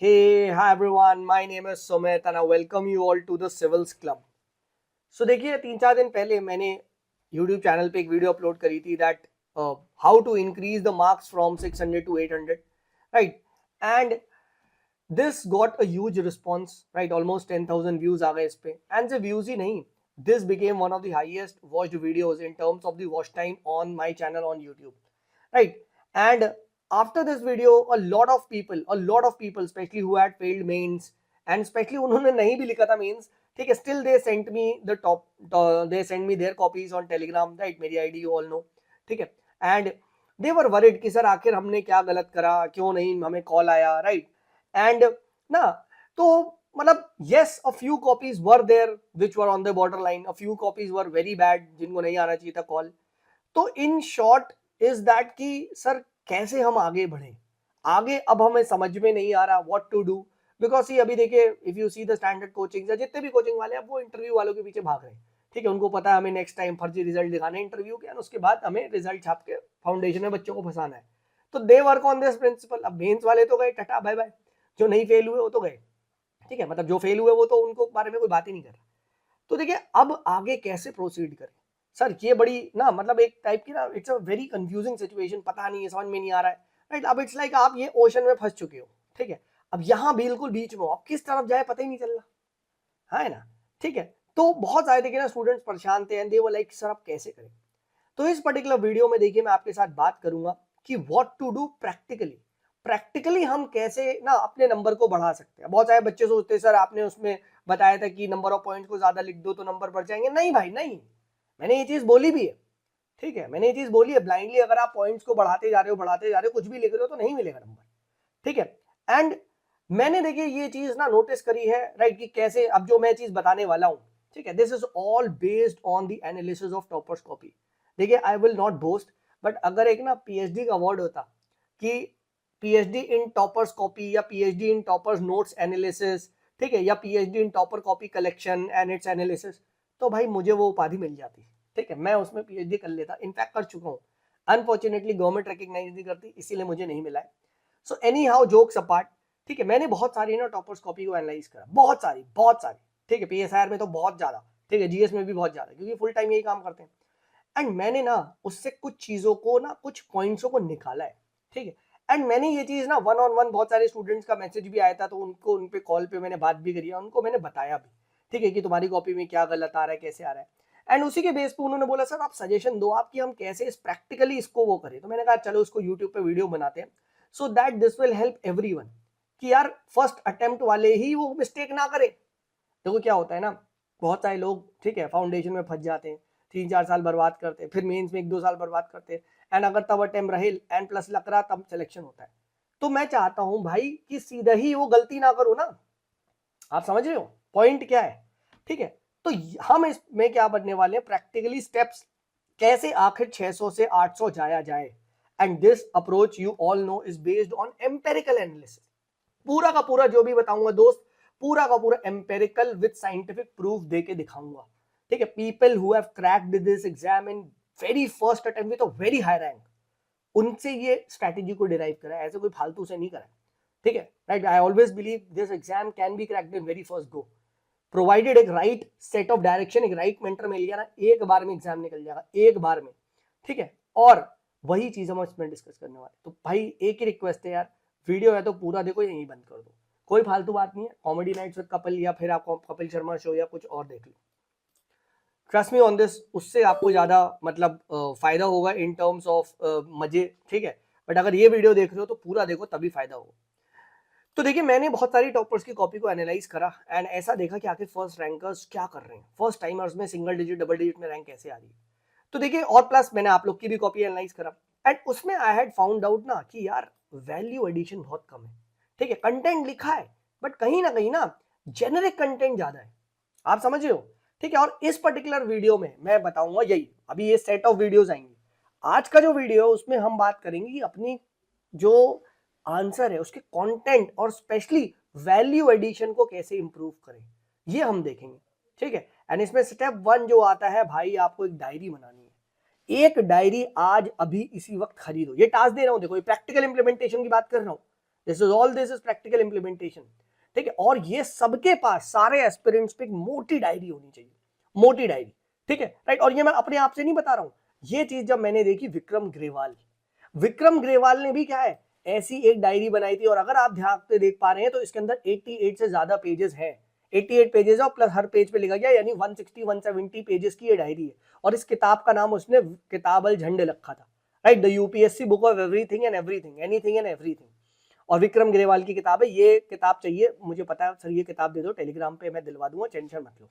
Hey, hi everyone. My name is Sumit and I welcome you all to the Civils Club. So देखिए 3-4 दिन पहले मैंने YouTube channel पे एक video upload करी थी that how to increase the marks from 600 to 800, right? And this got a huge response, right? Almost 10,000 views आ गए इस पे. एंड सिर्फ व्यूज ही नहीं, this became one of the highest watched videos in terms of the watch time on my channel on YouTube, right? And after this video, a lot of people, especially who had failed mains, and especially उन्होंने नहीं भी लिखा था mains, ठीक है, still they sent me the they sent me their copies on Telegram, right? मेरी ID you all know, ठीक है. And they were worried कि सर आखिर हमने क्या गलत करा, क्यों नहीं हमें कॉल आया, right? And ना, तो मतलब yes, a few copies were there which were on the borderline, a few copies were very bad जिनको नहीं आना चाहिए था कॉल. तो इन शॉर्ट इज दैट कि सर कैसे हम आगे बढ़े, आगे अब हमें समझ में नहीं आ रहा व्हाट टू डू. बिकॉज अभी देखिए, if you see the standard coaching या जितने भी कोचिंग वाले हैं वो इंटरव्यू वालों के पीछे भाग रहे हैं, ठीक है. उनको पता है हमें नेक्स्ट टाइम फर्जी रिजल्ट दिखाने इंटरव्यू के, उसके बाद हमें रिजल्ट छाप के फाउंडेशन में बच्चों को फंसाना है. तो they work on this principle. अब मेंस वाले तो गए, टाटा बाय बाय. जो नहीं फेल हुए वो तो गए, ठीक है. मतलब जो फेल हुए वो तो उनको बारे में कोई बात ही नहीं कर रहा. तो देखिए अब आगे कैसे प्रोसीड करें सर, ये बड़ी ना, मतलब एक टाइप की ना, it's a very confusing situation. पता नहीं है, समझ में नहीं आ रहा है, राइट? अब इट्स लाइक आप ये ओशन में फंस चुके हो, ठीक है. अब यहाँ बिल्कुल बीच में हो, अब किस तरफ जाए पता ही नहीं चल रहा है ना, ठीक है. तो बहुत सारे देखिए ना स्टूडेंट्स परेशान थे and they were like sir अब कैसे करें. तो इस पर्टिकुलर वीडियो में देखिए मैं आपके साथ बात करूंगा कि व्हाट टू डू प्रैक्टिकली हम कैसे ना अपने नंबर को बढ़ा सकते हैं. बहुत सारे बच्चे सोचते हैं सर आपने उसमें बताया था कि नंबर ऑफ पॉइंट्स को ज्यादा लिख दो तो नंबर बढ़ जाएंगे. नहीं भाई नहीं, मैंने ये चीज बोली भी है, ठीक है. मैंने ये चीज बोली है, ब्लाइंडली अगर आप पॉइंट्स को बढ़ाते जा रहे हो कुछ भी लिख रहे हो तो नहीं मिलेगा नंबर, ठीक है. एंड मैंने देखिए ये चीज ना नोटिस करी है, राइट, कि कैसे अब जो मैं चीज बताने वाला हूं, ठीक है, this is all based on the analysis of toppers copy. देखिए I will not boast, but अगर एक ना पीएचडी का अवार्ड होता कि पीएचडी इन टॉपर्स कॉपी या PhD in toppers notes analysis, ठीक है, या PhD in topper copy collection and its analysis, तो भाई मुझे वो उपाधि मिल जाती, ठीक है. मैं उसमें पीएचडी कर लेता, इनफैक्ट कर चुका हूँ. अनफॉर्चुनेटली गवर्नमेंट रिकॉग्नाइज नहीं करती, इसीलिए मुझे नहीं मिला है. So any how jokes apart, ठीक है, मैंने बहुत सारी ना टॉपर्स कॉपी को एनालाइज करा, बहुत सारी, ठीक है. पीएसआर में तो बहुत ज्यादा, ठीक है, जीएस में भी बहुत ज्यादा, क्योंकि फुल टाइम यही काम करते हैं. एंड मैंने ना उससे कुछ चीजों को ना, कुछ पॉइंट्सों को निकाला है, ठीक है. एंड मैंने ये चीज ना वन ऑन वन, बहुत सारे स्टूडेंट्स का मैसेज भी आया था तो उनको उन पे कॉल पे मैंने बात भी करी है, उनको मैंने बताया भी, ठीक है, कि तुम्हारी कॉपी में क्या गलत आ रहा है, कैसे आ रहा है. एंड उसी के बेस पे उन्होंने बोला सर आप सजेशन दो आप कि हम कैसे इस प्रैक्टिकली इसको वो करें. तो मैंने कहा चलो उसको यूट्यूब पे वीडियो बनाते हैं, so that this will help everyone, कि यार फर्स्ट अटेम्प्ट वाले ही वो मिस्टेक ना करें. देखो क्या होता है ना, बहुत सारे लोग, ठीक है, फाउंडेशन में फंस जाते हैं, 3-4 साल बर्बाद करते हैं, फिर मेंस में 1-2 साल बर्बाद करते हैं. एंड अगर तब अटेम्प्ट रहे एंड प्लस लग रहा तब सिलेक्शन होता है. तो मैं चाहता हूं भाई कि सीधा ही वो गलती ना करो ना. आप समझ रहे हो पॉइंट क्या है, ठीक है. तो हम इसमें क्या बनने वाले हैं, प्रैक्टिकली स्टेप्स कैसे आखिर 600 से 800 जाया जाए. And this approach you all know is based on empirical analysis. पूरा का पूरा जो भी बताऊंगा दोस्त, पूरा का पूरा एम्पेरिकल विद साइंटिफिक प्रूफ देके दिखाऊंगा, ठीक है. People who have cracked this exam in very first attempt with a very high rank, उनसे ये स्ट्रैटेजी को डिराइव करा, ऐसे कोई फालतू से नहीं करा, ठीक है, right. I always believe this exam can be cracked in very first go, provided एक राइट सेट ऑफ डायरेक्शन, एक राइट मेंटर मिल गया ना, एक बार में एग्जाम निकल जाएगा, एक बार में, ठीक है. और वही चीज हम इसमें डिस्कस करने वाले. तो भाई एक ही रिक्वेस्ट है यार, वीडियो है तो पूरा देखो, यही बंद कर दो, कोई फालतू बात नहीं है. कॉमेडी नाइट्स विद कपिल या फिर आप कपिल शर्मा शो या कुछ और देख लो, ट्रस्ट मी ऑन दिस, उससे आपको ज्यादा मतलब फायदा होगा इन टर्म्स ऑफ मजे, ठीक है. बट अगर ये वीडियो देख रहे हो तो पूरा देखो तभी फायदा होगा. तो देखिए मैंने बहुत सारी टॉपर्स की कॉपी को एनालाइज करा एंड ऐसा देखा कि आखिर फर्स्ट रैंकर्स क्या कर रहे हैं, फर्स्ट टाइमर्स में सिंगल डिजिट डबल डिजिट में रैंक कैसे आ रही है. तो देखिए और प्लस मैंने आप लोग की भी कॉपी एनालाइज करा एंड उसमें आई हैड फाउंड आउट ना कि यार वैल्यू एडिशन बहुत कम है, ठीक है. कंटेंट लिखा है बट कहीं ना जेनरिक कंटेंट ज्यादा है, आप समझ रहे हो, ठीक है. और इस पर्टिकुलर वीडियो में मैं बताऊंगा यही, अभी ये सेट ऑफ वीडियोस आएंगे. आज का जो वीडियो है उसमें हम बात करेंगे कि अपनी जो आंसर है उसके कंटेंट और स्पेशली वैल्यू एडिशन को कैसे इंप्रूव करें, ये हम देखेंगे, ठीक है. एंड इसमें स्टेप 1 जो आता है भाई, आपको एक डायरी बनानी है. एक डायरी आज अभी इसी वक्त खरीदो, ये टास्क दे रहा हूं, देखो ये प्रैक्टिकल इंप्लीमेंटेशन की बात कर रहा हूं. This is all, this is practical implementation, ठीक है। और ये सबके पास, सारे एस्पिरेंट्स पे एक मोटी डायरी होनी चाहिए, मोटी डायरी, ठीक है, राइट। और ये मैं अपने आप से नहीं बता रहा हूं, ये चीज जब मैंने देखी विक्रम ग्रेवाल ने भी क्या है, ऐसी एक डायरी बनाई थी। और अगर आप ध्यान से देख पा रहे हैं तो इसके अंदर 88 से ज्यादा पेजेस हैं, 88 पेजेस है, प्लस हर पेज पे लिखा गया, यानी 160-170 पेजेस की ये डायरी है। और इस किताब का नाम उसने किताब अल झंड रखा था, right, the UPSC book of everything and everything, anything and everything. और विक्रम ग्रेवाल की किताब है, ये किताब चाहिए मुझे, पता है सर ये किताब दे दो, टेलीग्राम पे मैं दिलवा दूंगा, टेंशन मत लो।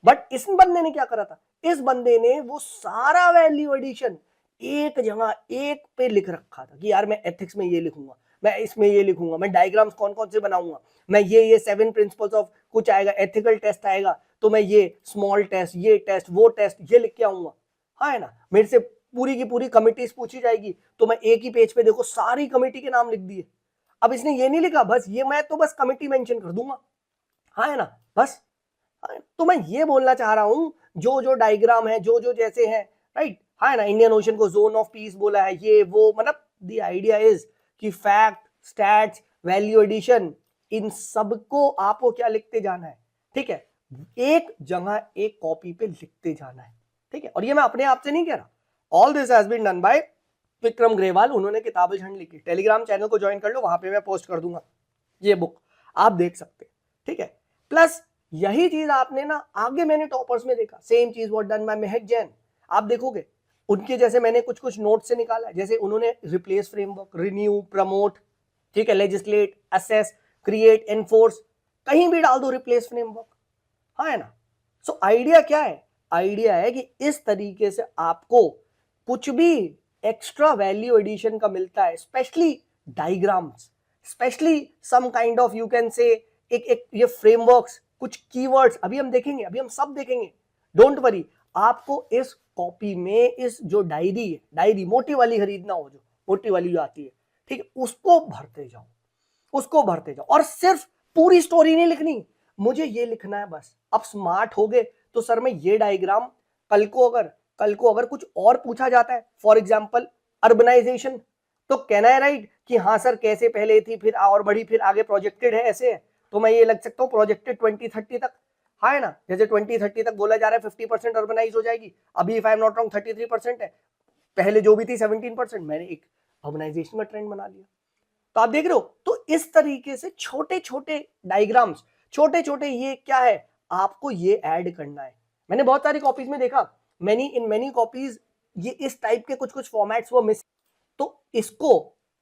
बट इस बंदे ने क्या करा था, इस बंदे ने वो सारा वैल्यू एडिशन एक जगह एक पे लिख रखा था कि यार मैं एथिक्स में ये लिखूंगा, मैं इसमें ये लिखूंगा, मैं डायग्राम्स कौन कौन से बनाऊंगा, मैं ये 7 प्रिंसिपल्स ऑफ कुछ आएगा, एथिकल टेस्ट आएगा तो मैं ये स्मॉल टेस्ट, ये टेस्ट, वो टेस्ट, ये लिख के आऊंगा। हाँ है ना, मेरे से पूरी की पूरी कमिटीज पूछी जाएगी तो मैं एक ही पेज पे देखो सारी कमिटी के नाम लिख दिए। अब इसने ये नहीं लिखा बस ये, मैं तो बस कमिटी मेंशन कर दूंगा, हाँ है ना, बस। तो मैं ये बोलना चाह रहा हूं, जो जो डायग्राम है, जो जो जैसे है, राइट, हाँ है ना, इंडियन ओशन को जोन ऑफ पीस बोला है, ये वो, मतलब द आइडिया इज कि फैक्ट, स्टैट्स, वैल्यू एडिशन, इन सबको आपको क्या लिखते जाना है, ठीक है, एक जगह एक कॉपी पे लिखते जाना है, ठीक है। और ये मैं अपने आप से नहीं कह रहा, all this has been done by Vikram Grewal, उन्होंने किताब झंड लिखी। टेलीग्राम चैनल को ज्वाइन कर लो, वहां पे मैं पोस्ट कर दूंगा ये बुक, आप देख सकते हैं, ठीक है। प्लस यही चीज आपने ना आगे मैंने टॉपर्स में देखा, सेम चीज व्हाट डन बाय महक जैन, आप देखोगे उनके जैसे मैंने कुछ कुछ नोट से निकाला है, जैसे उन्होंने रिप्लेस फ्रेमवर्क, रिन्यू, प्रमोट, ठीक है, लेजिस्लेट, असेस, क्रिएट, एनफोर्स, कहीं भी डाल दो रिप्लेस फ्रेमवर्क, हाँ है ना। सो आइडिया क्या है, आइडिया है कि इस तरीके से आपको कुछ भी एक्स्ट्रा वैल्यू एडिशन का मिलता है, specially diagrams, specially some kind of, you can say एक ये फ्रेमवर्क्स, कुछ कीवर्ड्स, अभी हम देखेंगे, अभी हम सब देखेंगे, डोंट वरी। आपको इस कॉपी में, इस जो डायरी है, डायरी मोटी वाली खरीदना हो, जो मोटी वाली जो आती है, ठीक है, उसको भरते जाओ, उसको भरते जाओ। और सिर्फ पूरी स्टोरी नहीं लिखनी, मुझे ये लिखना है बस। अब स्मार्ट हो गए तो सर मैं ये डायग्राम, कल को अगर कुछ और पूछा जाता है, फॉर एग्जांपल अर्बनाइजेशन, तो कहना है राइट कि हाँ सर कैसे पहले थी फिर और बढ़ी फिर आगे प्रोजेक्टेड है, ऐसे है, तो मैं ये लग सकता हूँ प्रोजेक्टेड 2030 तक, हाँ है ना, जैसे 2030 तक बोला जा रहा है 50% अर्बनाइज हो जाएगी, अभी if I am not wrong 33% है, पहले जो भी थी 17%, मैंने एक अर्बनाइजेशन का ट्रेंड बना लिया। तो आप देख रहे हो, तो इस तरीके से छोटे छोटे डायग्राम्स, छोटे छोटे, ये क्या है, आपको ये ऐड करना है। मैंने बहुत सारी कॉपीज में देखा, मेनी कॉपीज ये इस टाइप के कुछ कुछ फॉर्मेट्स वो मिस, तो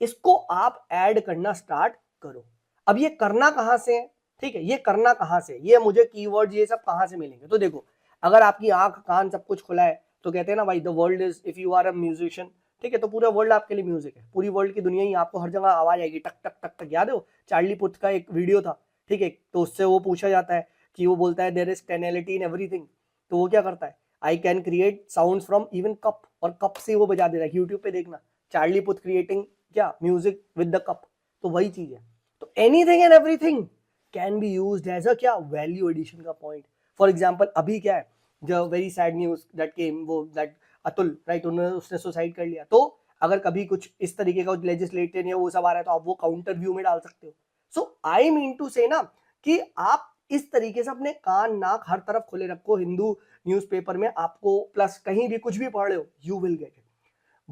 इसको आप ऐड करना स्टार्ट करो। अब ये करना कहां से है, ठीक है, ये करना कहां से, ये मुझे कीवर्ड ये सब कहां से मिलेंगे, तो देखो अगर आपकी आंख कान सब कुछ खुला है तो कहते हैं ना भाई, the world is, if you are a musician, ठीक है, तो पूरा वर्ल्ड आपके लिए म्यूजिक है, पूरी वर्ल्ड की दुनिया ही, आपको हर जगह आवाज आएगी, टक टक टक टक। याद हो चार्ली पुथ का एक वीडियो था, ठीक है, तो उससे वो पूछा जाता है कि वो बोलता है there is tonality in everything, तो वो क्या करता है, I can create sounds from even cup, और कप से वो बजा देता है। यूट्यूब पे देखना चार्ली पुथ क्रिएटिंग क्या म्यूजिक विद द कप, तो वही चीज है। तो anything and everything can be used as a क्या, वैल्यू एडिशन का पॉइंट। फॉर एग्जांपल अभी क्या है, जो very sad news that came, वो दैट अतुल, राइट, उसने सुसाइड कर लिया, तो अगर कभी कुछ इस तरीके का लेजिस्लेटिव या वो सब आ रहा है तो आप वो काउंटर व्यू में डाल सकते हो। सो आई मीन टू से ना कि आप इस तरीके से अपने कान नाक हर तरफ खुले रखो, हिंदू न्यूज़पेपर में आपको, प्लस कहीं भी कुछ भी पढ़ रहे हो, you will get it.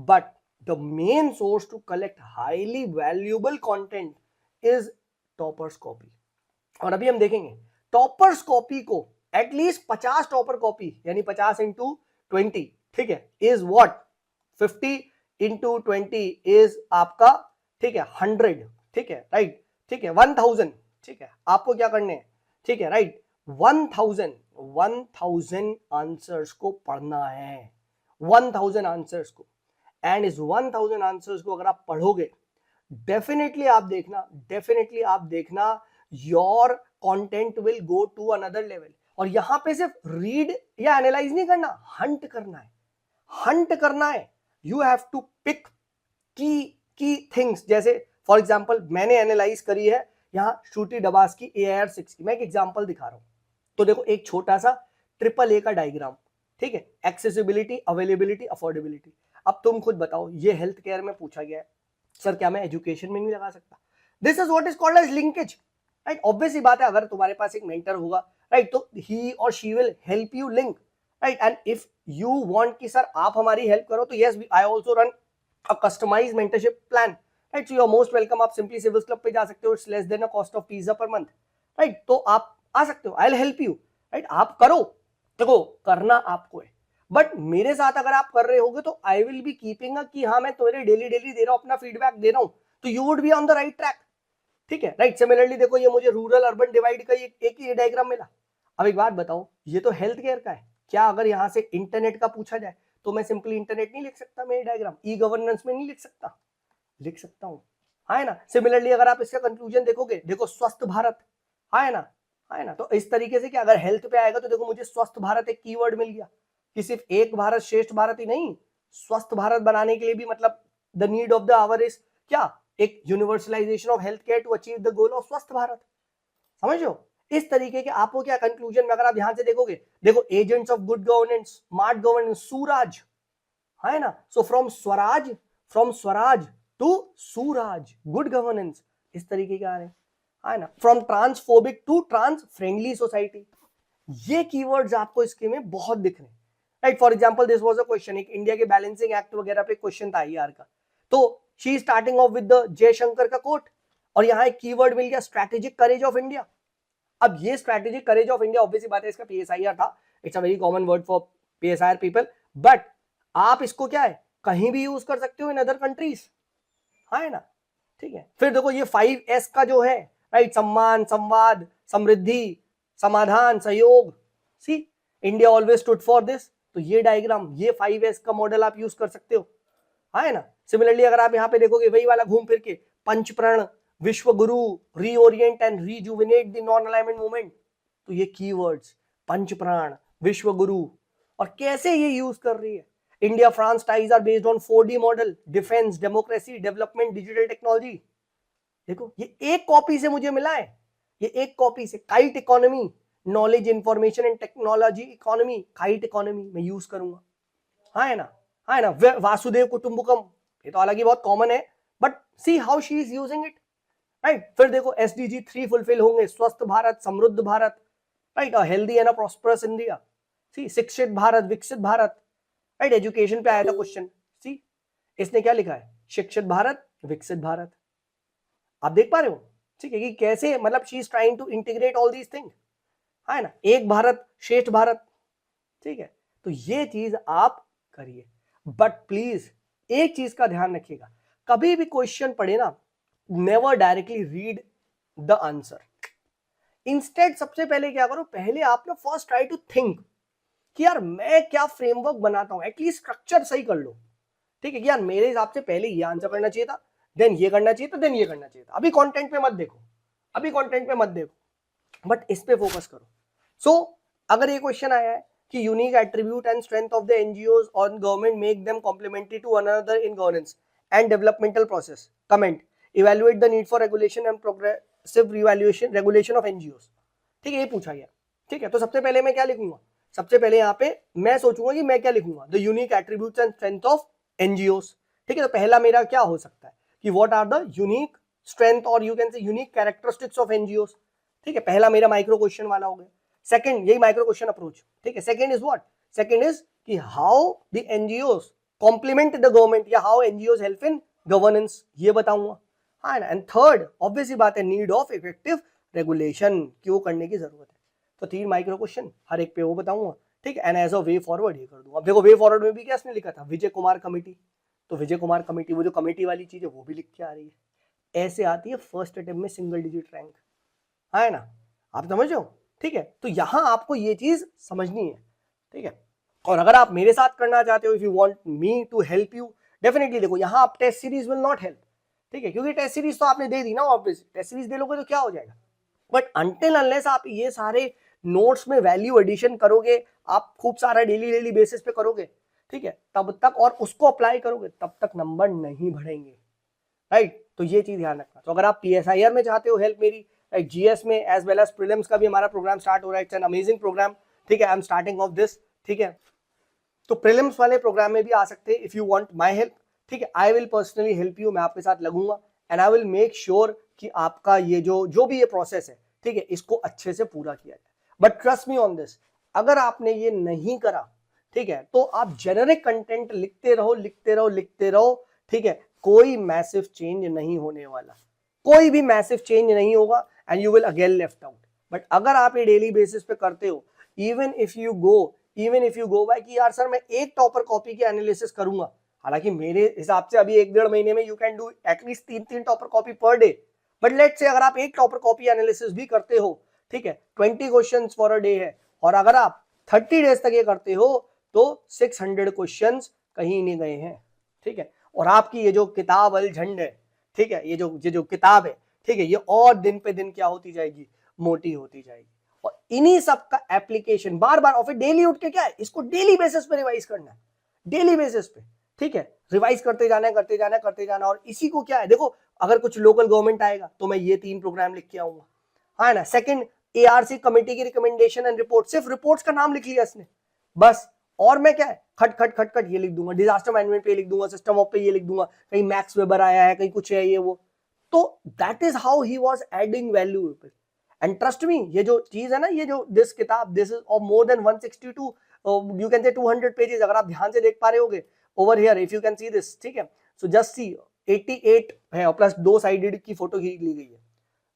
But the main source to collect highly valuable content is toppers copy. और अभी हम देखेंगे टॉपर्स कॉपी को एटलीस्ट 50 टॉपर कॉपी, यानी 50 इंटू 20, ठीक है, इज व्हाट 50 इंटू 20 इज आपका, ठीक है, 100, ठीक है, राइट, ठीक है, 1000, ठीक है, आपको क्या करने हैं, ठीक है, राइट, 1000 आंसर्स को पढ़ना है, 1000 आंसर्स को। एंड इस 1000 आंसर्स को अगर आप पढ़ोगे, डेफिनेटली आप देखना your content will go to another level. और यहां पे सिर्फ रीड या एनालाइज नहीं करना, हंट करना है। यू हैव टू पिक की थिंग्स, जैसे फॉर एग्जांपल मैंने एनालाइज करी है यहां श्रुति डबास की AIR 6 की, मैं एक एग्जांपल दिखा रहा हूं। तो देखो एक छोटा सा AAA का डायग्राम, ठीक है, एक्सेसिबिलिटी, अवेलेबिलिटी, अफोर्डेबिलिटी। अब तुम खुद बताओ, ये हेल्थ केयर में पूछा गया है, सर क्या मैं एजुकेशन में नहीं लगा सकता? This is what is called edge linkage, right. Obvious ही बात है, अगर तुम्हारे पास एक मेंटर होगा, राइट, तो ही और she will help you link, right. And if you want कि सर आप हमारी हेल्प करो, तो yes I also run a customized mentorship plan, right. So you are most welcome. आप सिंपली सिविल्स क्लब पे जा सकते हो, it's less than a cost of pizza per month, right. तो आप आ सकते हो, I will help you, right. आप करो, देखो करना आपको है, बट मेरे साथ अगर आप कर रहे होगे तो आई विल बी कीपिंग कि हाँ मैं तुम्हें डेली डेली दे रहा हूं, अपना फीडबैक दे रहा हूं, तो you would be on the right track, ठीक है, राइट। सिमिलरली देखो, ये मुझे रूरल अर्बन डिवाइड का एक ही डायग्राम मिला। अब एक बात बताओ, ये तो हेल्थ केयर का है, क्या अगर यहां से इंटरनेट का पूछा जाए तो मैं सिंपली इंटरनेट नहीं लिख सकता, मेरी डायग्राम ई गवर्नेंस में नहीं लिख सकता? लिख सकता हूं, है ना। सिमिलरली अगर आप इसका कंक्लूजन देखोगे, देखो स्वस्थ भारत, है ना, है ना। तो इस तरीके से कि अगर हेल्थ पे आएगा तो देखो मुझे स्वस्थ भारत एक कीवर्ड मिल गया, कि सिर्फ एक भारत श्रेष्ठ भारत ही नहीं, स्वस्थ भारत बनाने के लिए भी मतलब the need of the hour is क्या, एक universalization of health care to achieve the goal of Swasth Bharat. समझ लो इस तरीके के आपको क्या कंक्लूजन में, अगर आप ध्यान से देखोगे, देखो agents of good governance, smart governance, Suraaj, है ना। So from Swaraj to Suraaj, good governance, इस तरीके के आ रहे हैं, है ना। From transphobic to trans friendly society, ये कीवर्ड्स आपको इसके में बहुत दिख रहे हैं, right. For example this was a question, एक इंडिया के बैलेंसिंग एक्ट वगैरह पे क्वेश्चन था ईआर का, तो she starting off with the Jaishankar का कोट, और यहां एक कीवर्ड मिल गया स्ट्रेटेजिक करेज ऑफ इंडिया। अब ये strategic courage of India obviously बात है, इसका पीएसआईआर था, it's a very common word for PSIR people, but आप इसको क्या है कहीं भी यूज कर सकते हो इन अदर कंट्रीज, है ना, ठीक है। फिर देखो ये 5S का जो है, राइट, सम्मान, संवाद, समृद्धि, समाधान, सहयोग, see India always stood for this, तो ये डायग्राम, ये 5S का मॉडल आप यूज कर सकते हो, है ना। सिमिलरली अगर आप यहाँ पे देखोगे वही वाला घूम फिर के, पंच प्रण, विश्व गुरु, reorient and rejuvenate the non alignment movement, तो ये कीवर्ड्स पंच प्राण, विश्व गुरु, और कैसे ये यूज कर रही है। India France ties are based on 4D model, defence, democracy, development, digital technology. देखो ये एक कॉपी से मुझे मिला है, ये एक कॉपी से, kite economy, knowledge information and technology economy, kite economy मैं यूज करूंगा, है ना, है ना। वासुदेव कुटुंबकम, ये तो हालांकि बहुत कॉमन है, but see how she is using it, right. फिर देखो SDG 3 फुलफिल होंगे, स्वस्थ भारत, समृद्ध Bharat, right, healthy and prosperous India, see शिक्षित भारत, विकसित भारत, राइट। एजुकेशन पे आया था क्वेश्चन, सी इसने क्या लिखा है, शिक्षित भारत, विकसित भारत, आप देख पा रहे हो, ठीक है, कि कैसे मतलब she is trying to integrate all these thing, है ना, एक भारत श्रेष्ठ भारत, ठीक है। तो ये चीज आप करिए, बट प्लीज एक चीज का ध्यान रखिएगा, कभी भी क्वेश्चन पढ़े ना, never directly read the answer, instead सबसे पहले क्या करो, पहले आप ना फर्स्ट ट्राई टू थिंक कि यार मैं क्या फ्रेमवर्क बनाता हूं, एटलीस्ट स्ट्रक्चर सही कर लो, ठीक है, कि यार मेरे हिसाब से पहले ये आंसर करना चाहिए था, देन ये करना चाहिए था, देन ये करना चाहिए था। अभी कंटेंट पे मत देखो, अभी कंटेंट पे मत देखो, बट इस पे फोकस करो। सो अगर ये क्वेश्चन आया है कि unique attribute and strength of the NGOs on government make them complementary to another in governance and developmental process, comment, evaluate the need for regulation and progressive regulation of NGOs, ठीक है, ये पूछा गया, ठीक है। तो सबसे पहले मैं क्या लिखूंगा, सबसे पहले यहाँ पे मैं सोचूंगा कि मैं क्या लिखूंगा, the unique attributes and strength of NGOs, ठीक है। तो पहला मेरा क्या हो सकता है कि what are the unique strength और you can say unique characteristics of NGOs, ठीक है, पहला मेरा माइक्रो क्वेश्चन वाला हो गया। सेकंड, यही माइक्रो क्वेश्चन अप्रोच, ठीक है। Second is what, second is कि how the NGOs complement the government या how NGOs help in governance, ये बताऊंगा, हाँ ना। एंड थर्ड ऑब्वियसली बात है, नीड ऑफ इफेक्टिव रेगुलेशन, क्यों करने की जरूरत है। तो 3 माइक्रो क्वेश्चन, हर एक पे वो बताऊंगा, ठीक है। And as a way forward ये कर दूंगा। देखो वे फॉरवर्ड में भी क्या इसने लिखा था, विजय कुमार कमेटी, तो विजय कुमार कमेटी, वो जो कमेटी वाली चीज है वो भी लिख के आ रही है, ऐसे आती है फर्स्ट अटेम्प्ट में सिंगल डिजिट रैंक, है ना, आप समझ रहे हो, ठीक है। तो यहां आपको ये चीज समझनी है, ठीक है। और अगर आप मेरे साथ करना चाहते हो, if you want me to help you, definitely देखो यहाँ आप test series will not help, ठीक है, क्योंकि टेस्ट सीरीज तो आपने दे दी ना, ऑब्वियसली टेस्ट सीरीज दे लोगे तो क्या हो जाएगा, बट अनटिल अनलेस आप ये सारे नोट्स में वैल्यू एडिशन करोगे, आप खूब सारा डेली बेसिस पे करोगे, ठीक है, तब तक, और उसको अप्लाई करोगे तब तक नंबर नहीं बढ़ेंगे, राइट। तो ये चीज ध्यान रखना। तो अगर आप PSIR में चाहते हो हेल्प मेरी, GS में एज वेल एज प्रीलिम्स का भी हमारा प्रोग्राम स्टार्ट हो रहा है, इट्स एन अमेजिंग प्रोग्राम, ठीक है, I am starting of this, ठीक है। तो प्रीलिम्स वाले प्रोग्राम में भी आ सकते हैं if you want my help, ठीक है, I will personally help you, मैं आपके साथ लगूंगा and I will make sure कि आपका ये जो भी ये प्रोसेस है, ठीक है, इसको अच्छे से पूरा किया जाए। But trust me on this, अगर आपने ये नहीं करा, ठीक है, तो आप जेनरिक कंटेंट लिखते रहो लिखते रहो लिखते रहो, ठीक है, कोई मैसिव चेंज नहीं होने वाला, कोई भी मैसिव चेंज नहीं होगा and you will again left out. But अगर आप ये डेली बेसिस पे करते हो, even if you go by कि यार सर मैं एक टॉपर कॉपी की एनालिसिस करूंगा, हालांकि मेरे हिसाब से अभी 1-1.5 महीने में you can do at least 3 topper copy per day, but let's say अगर आप एक टॉपर कॉपी एनालिसिस भी करते हो, ठीक है, 20 क्वेश्चंस फॉर अ डे है, और अगर आप 30 डेज तक ये करते हो तो 600 क्वेश्चंस कहीं नहीं गए हैं, ठीक है। और आपकी ये जो किताब अल झंड है, ठीक है, ये जो किताब है, ठीक है, ये और दिन पे दिन क्या होती जाएगी, मोटी होती जाएगी। और इन्हीं सब का एप्लीकेशन बार बार, और फिर डेली उठ के क्या है, इसको डेली बेसिस पे रिवाइज करना है, डेली बेसिस पे, ठीक है, रिवाइज करते जाना करते जाना। और इसी को क्या है, देखो अगर कुछ लोकल गवर्नमेंट आएगा तो मैं ये 3 प्रोग्राम लिख के आऊंगा, हाँ ना। सेकंड, ARC कमेटी की रिकमेंडेशन एंड रिपोर्ट, सिर्फ रिपोर्ट्स का नाम लिख लिया इसने बस, और मैं क्या है खट ये लिख दूंगा, डिजास्टर मैनेजमेंट पे लिख दूंगा, सिस्टम ऑफ पे ये लिख दूंगा, कहीं मैक्स वेबर आया है, कहीं कुछ है ये वो। तो that is how he was adding value. And trust me, ये जो चीज है ना, ये जो दिस किताब, this is of more than 162 you can से 200 पेजेस, अगर आप ध्यान से देख पा रहे होगे over here if you can see this, ठीक है। सो जस्ट सी 88 है और प्लस 2 साइडेड की फोटो ली गई है,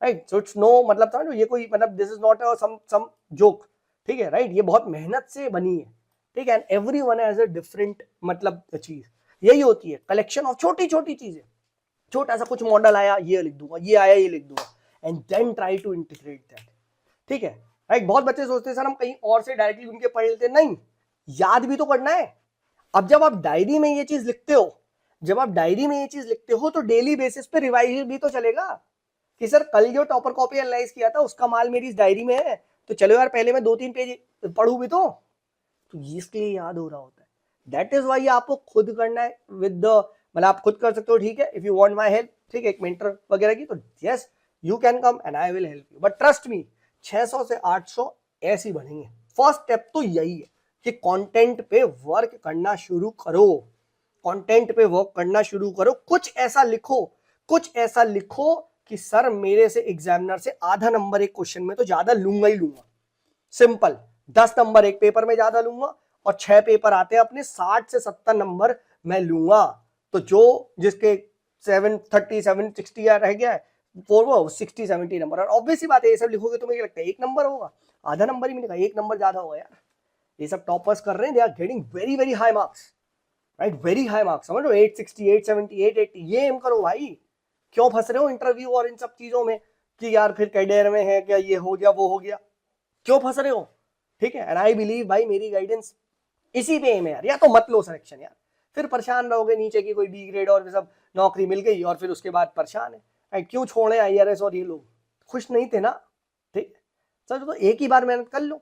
राइट। सो इट्स नो, मतलब समझो ये कोई, मतलब this is not some joke, ठीक है, राइट। ये बहुत मेहनत से बनी है, ठीक है। And everyone has a different मतलब चीज, यही होती है कलेक्शन ऑफ छोटी छोटी चीजें। छोटा सा कुछ मॉडल आया, ये लिख दूंगा, ये आया, ये लिख दूंगा, and then try to integrate that, ठीक है, राइट। बहुत बच्चे सोचते हैं सर हम कहीं और से डायरेक्टली उनके पढ़ लेते हैं, नहीं, याद भी तो करना है। अब जब आप डायरी में ये चीज लिखते हो, तो डेली बेसिस पे रिवाइज भी तो चलेगा कि सर कल जो टॉपर कॉपी एनालाइज किया था उसका माल मेरी इस डायरी में है, तो चलो यार पहले मैं 2-3 पेज पढ़ू भी तो इसके लिए याद हो रहा होता है। दैट इज वाई आपको खुद करना है विद द, मतलब आप खुद कर सकते हो, ठीक है, if you want my help, ठीक है, एक मेंटर वगैरह की, तो yes you can come and I will help you. But trust me, 600 से 800 ऐसे ही बढ़ेंगे। फर्स्ट स्टेप तो यही है कि कंटेंट पे वर्क करना शुरू करो, कंटेंट पे वर्क करना शुरू करो। कुछ ऐसा लिखो कि सर मेरे से एग्जामिनर से आधा नंबर एक क्वेश्चन में तो ज्यादा लूंगा ही लूंगा, सिंपल। 10 नंबर एक पेपर में ज्यादा लूंगा, और 6 पेपर आते हैं अपने 60 से 70 नंबर मैं लूंगा। तो जो जिसके 730 760 रह गया है वो 60-70 नंबर। और ऑब्वियसली बात है, ये सब लिखोगे तो मुझे लगता है 1 नंबर होगा, आधा नंबर ही मिलेगा, 1 नंबर ज्यादा होगा यार। ये सब टॉपर्स कर रहे हैं, they are getting very very high marks, right, very high marks, समझ लो 860 870 880, ये एम करो भाई। क्यों फंस रहे हो इंटरव्यू और इन सब चीजों में कि यार फिर कैडेर में है क्या, ये हो गया वो हो गया, क्यों फंस रहे हो, ठीक है। एंड आई बिलीव भाई मेरी गाइडेंस इसी पे एम है यार, या तो मत लो सिलेक्शन यार, फिर परेशान रहोगे, नीचे की कोई B ग्रेड और सब नौकरी मिल गई और फिर उसके बाद परेशान है, राइट। क्यों छोड़े IRS और ये लोग, खुश नहीं थे ना, ठीक, समझो, तो एक ही बार मेहनत कर लो,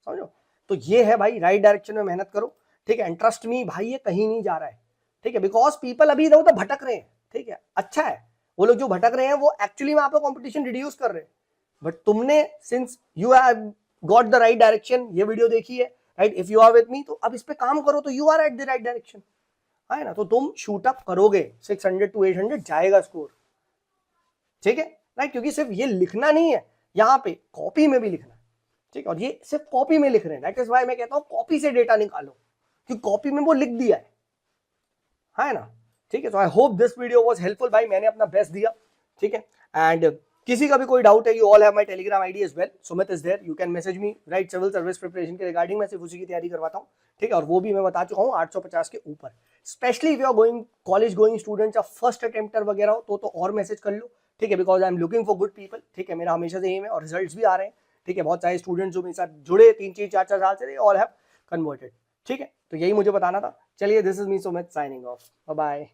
समझो। तो ये है भाई, राइट डायरेक्शन में मेहनत करो, ठीक है। एंड ट्रस्ट मी भाई ये कहीं नहीं जा रहा है, ठीक है, बिकॉज पीपल अभी इधर उधर भटक रहे हैं, ठीक है, अच्छा है वो लोग जो भटक रहे हैं वो एक्चुअली में आपका कंपटीशन रिड्यूस कर रहे हैं। बट तुमने since you have got the right direction, ये वीडियो देखी है, right, if you are with me, तो अब इस पे काम करो तो you are at the right direction, है ना। तो तुम शूट अप करोगे, 600 to 800 जाएगा स्कोर, ठीक है, राइट। क्योंकि सिर्फ ये लिखना नहीं है, यहाँ पे कॉपी में भी लिखना, ठीक है, और ये सिर्फ कॉपी में लिख रहे हैं। दैट इज व्हाई मैं कहता हूँ कॉपी से डेटा निकालो, क्योंकि कॉपी में वो लिख दिया है ना, ठीक है। तो I hope this video was helpful भाई, मैंने अपना बेस्ट दिया, ठीक है। एंड किसी का भी कोई डाउट है, you all have my telegram ID as well, Sumit is there, you can message me, right. Civil service preparation के रिगार्डिंग मैं सिर्फ उसी की तैयारी करवाता हूँ, ठीक है, और वो भी मैं बता चुका हूँ 850 के ऊपर। Specially if you are going college going students या फर्स्ट अटेम्प्टर वगैरह हो तो और मैसेज कर लो, ठीक है, because I am looking for good people, ठीक है। मेरा हमेशा से एम है और रिजल्ट्स भी आ रहे हैं, ठीक है। बहुत सारे स्टूडेंट्स जो मेरे साथ जुड़े 3-4 साल से, ऑल हैव कन्वर्टेड, ठीक है। तो यही मुझे बताना था। चलिए, this is me Sumit signing off, bye bye.